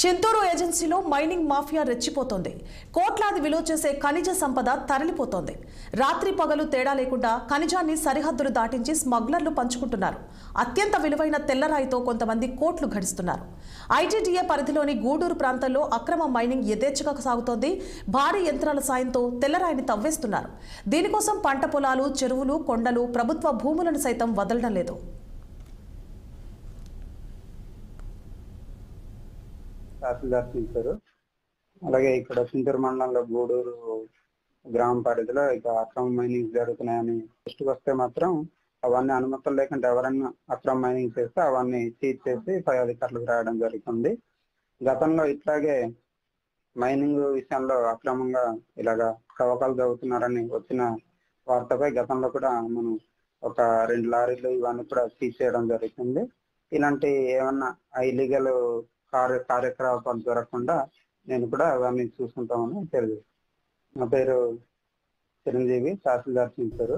చింతూరు ఏజెన్సీలో mining mafia రెచ్చిపోతోంది. కోట్లాది విలువ చేసే ఖనిజ సంపద తరలిపోతోంది. రాత్రి పగలు తేడా లేకుండా ఖనిజాన్ని సరిహద్దులు దాటించి స్మగ్లర్లు పంచుకుంటున్నారు. అత్యంత విలువైన తెల్లరాయితో కొంతమంది కోట్లు గడిస్తున్నారు. ఐటీడీఏ పరిధిలోని గూడూరు ప్రాంతంలో అక్రమ మైనింగ్ యథేచ్ఛగా సాగుతోంది. భారీ యంత్రాల సాయంతో తెల్లరాయిని తవ్వేస్తున్నారు. దీనికోసం పంట పొలాలు, చెరువులు, కొండలు, ప్రభుత్వ భూములను సైతం వదలడం లేదు. తహసీల్దార్ చింతూరు, అలాగే ఇక్కడ చింతూరు మండలంలో గూడూరు గ్రామ పరిధిలో ఇక అక్రమ మైనింగ్ జరుగుతున్నాయని దృష్టికి వస్తే మాత్రం అవన్నీ అనుమతులు లేకుండా ఎవరైనా అక్రమ మైనింగ్ చేస్తే అవన్నీ సీజ్ చేసి పై అధికారులకు రావడం జరుగుతుంది. గతంలో ఇట్లాగే మైనింగ్ విషయంలో అక్రమంగా ఇలాగా కవ్వకాలు జరుగుతున్నారని వచ్చిన వార్తపై గతంలో కూడా మనం ఒక 2 లారీలు ఇవన్నీ కూడా సీజ్ చేయడం జరుగుతుంది. ఇలాంటి ఏమన్నా ఇల్లీగల్ కార్యకలాపాలు జరగకుండా నేను కూడా అవన్నీ చూసుకుంటామని తెలియదు. నా పేరు చిరంజీవి, తహసీల్దార్ చింతూరు.